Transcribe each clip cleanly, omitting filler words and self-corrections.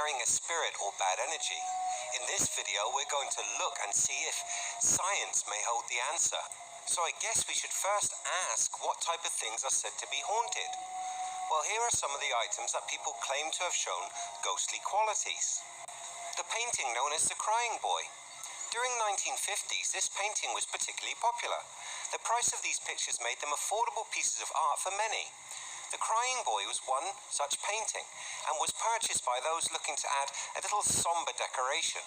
carrying a spirit or bad energy. In this video, we're going to look and see if science may hold the answer. So I guess we should first ask what type of things are said to be haunted. Well, here are some of the items that people claim to have shown ghostly qualities. The painting known as the Crying Boy. During 1950s, this painting was particularly popular. The price of these pictures made them affordable pieces of art for many. The Crying Boy was one such painting and was purchased by those looking to add a little somber decoration,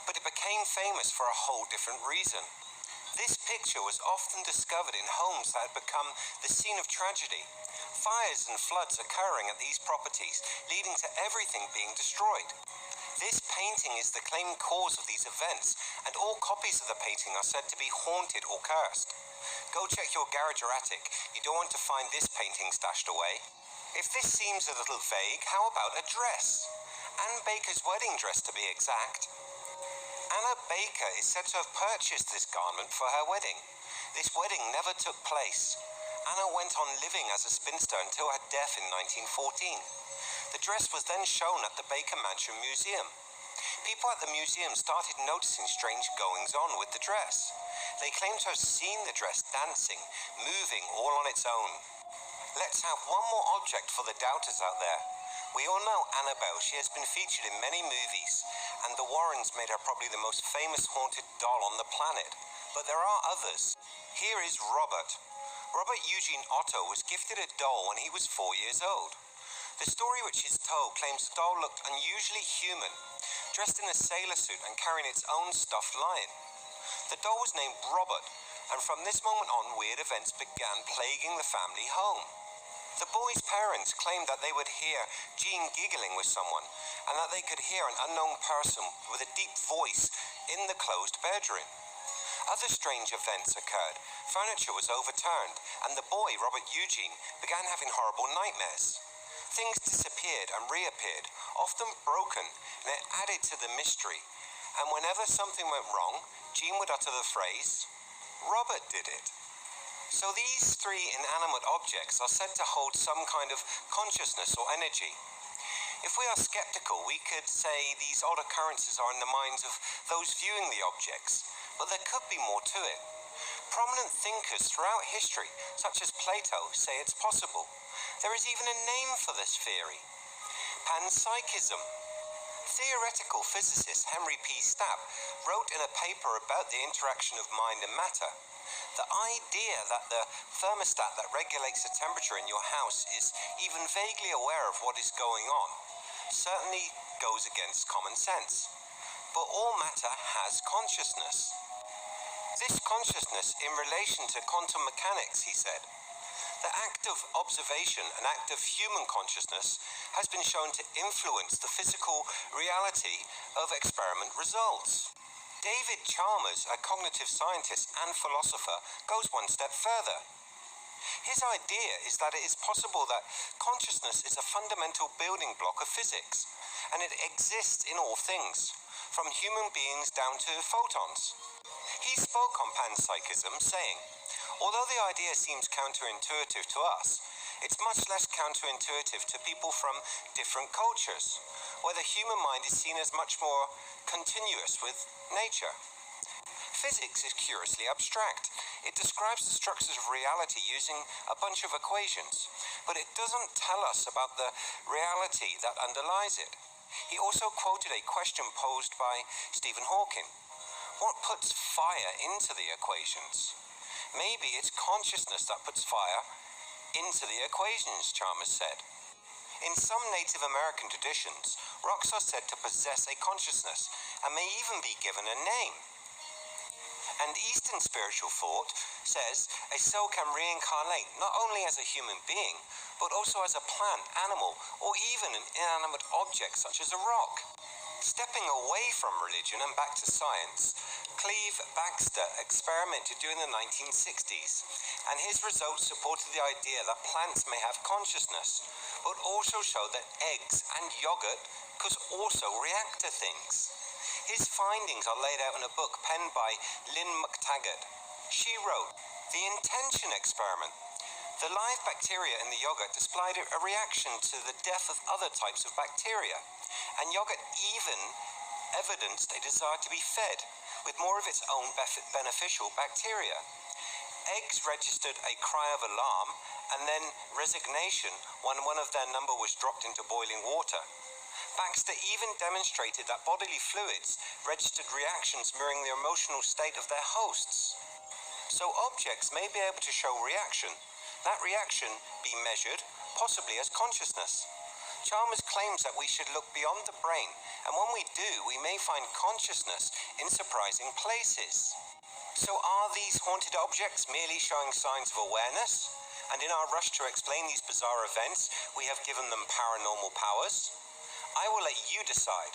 but it became famous for a whole different reason. This picture was often discovered in homes that had become the scene of tragedy, fires and floods occurring at these properties, leading to everything being destroyed. This painting is the claimed cause of these events, and all copies of the painting are said to be haunted or cursed. Go check your garage or attic. You don't want to find this painting stashed away. If this seems a little vague, how about a dress? Anne Baker's wedding dress, to be exact. Anna Baker is said to have purchased this garment for her wedding. This wedding never took place. Anna went on living as a spinster until her death in 1914. The dress was then shown at the Baker Mansion Museum. People at the museum started noticing strange goings-on with the dress. They claimed to have seen the dress dancing, moving all on its own. Let's have one more object for the doubters out there. We all know Annabelle. She has been featured in many movies, and the Warrens made her probably the most famous haunted doll on the planet. But there are others. Here is Robert. Robert Eugene Otto was gifted a doll when he was 4 years old. The story which is told claims the doll looked unusually human, dressed in a sailor suit and carrying its own stuffed lion. The doll was named Robert, and from this moment on, weird events began plaguing the family home. The boy's parents claimed that they would hear Jean giggling with someone, and that they could hear an unknown person with a deep voice in the closed bedroom. Other strange events occurred. Furniture was overturned, and the boy, Robert Eugene, began having horrible nightmares. Things disappeared and reappeared, often broken, and it added to the mystery. And whenever something went wrong, Jean would utter the phrase, "Robert did it." So these three inanimate objects are said to hold some kind of consciousness or energy. If we are skeptical, we could say these odd occurrences are in the minds of those viewing the objects, but there could be more to it. Prominent thinkers throughout history, such as Plato, say it's possible. There is even a name for this theory: panpsychism. Theoretical physicist Henry P. Stapp wrote in a paper about the interaction of mind and matter. The idea that the thermostat that regulates the temperature in your house is even vaguely aware of what is going on certainly goes against common sense. But all matter has consciousness. This consciousness in relation to quantum mechanics, he said. The act of observation, an act of human consciousness, has been shown to influence the physical reality of experiment results. David Chalmers, a cognitive scientist and philosopher, goes one step further. His idea is that it is possible that consciousness is a fundamental building block of physics, and it exists in all things, from human beings down to photons. He spoke on panpsychism, saying, "Although the idea seems counterintuitive to us, it's much less counterintuitive to people from different cultures, where the human mind is seen as much more continuous with nature. Physics is curiously abstract. It describes the structures of reality using a bunch of equations, but it doesn't tell us about the reality that underlies it." He also quoted a question posed by Stephen Hawking. What puts fire into the equations? Maybe it's consciousness that puts fire into the equations, Chalmers said. In some Native American traditions, rocks are said to possess a consciousness and may even be given a name. And Eastern spiritual thought says a soul can reincarnate not only as a human being, but also as a plant, animal, or even an inanimate object such as a rock. Stepping away from religion and back to science, Cleve Baxter experimented during the 1960s, and his results supported the idea that plants may have consciousness, but also showed that eggs and yogurt could also react to things. His findings are laid out in a book penned by Lynn McTaggart. She wrote, "The Intention Experiment. The live bacteria in the yogurt displayed a reaction to the death of other types of bacteria, and yogurt even evidenced a desire to be fed with more of its own beneficial bacteria. Eggs registered a cry of alarm and then resignation when one of their number was dropped into boiling water. Baxter even demonstrated that bodily fluids registered reactions mirroring the emotional state of their hosts. So objects may be able to show reaction. That reaction be measured, possibly as consciousness. Chalmers claims that we should look beyond the brain, and when we do, we may find consciousness in surprising places. So are these haunted objects merely showing signs of awareness? And in our rush to explain these bizarre events, we have given them paranormal powers? I will let you decide.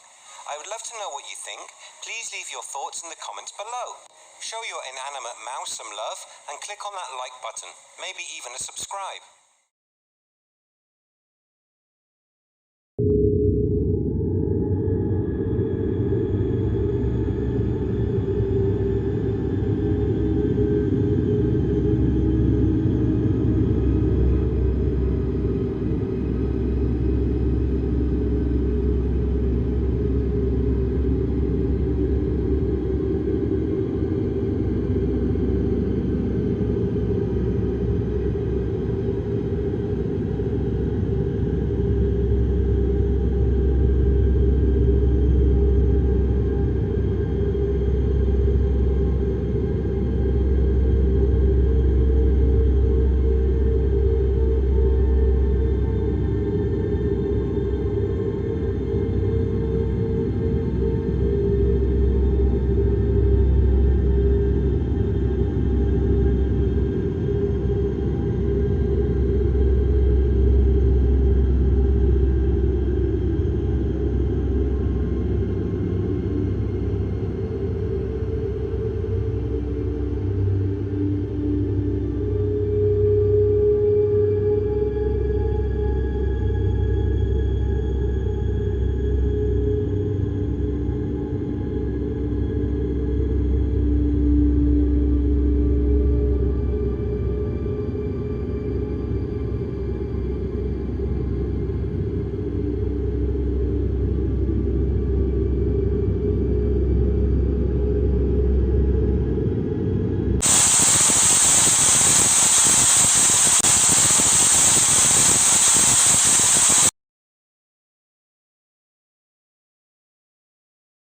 I would love to know what you think. Please leave your thoughts in the comments below. Show your inanimate mouse some love and click on that like button, maybe even a subscribe.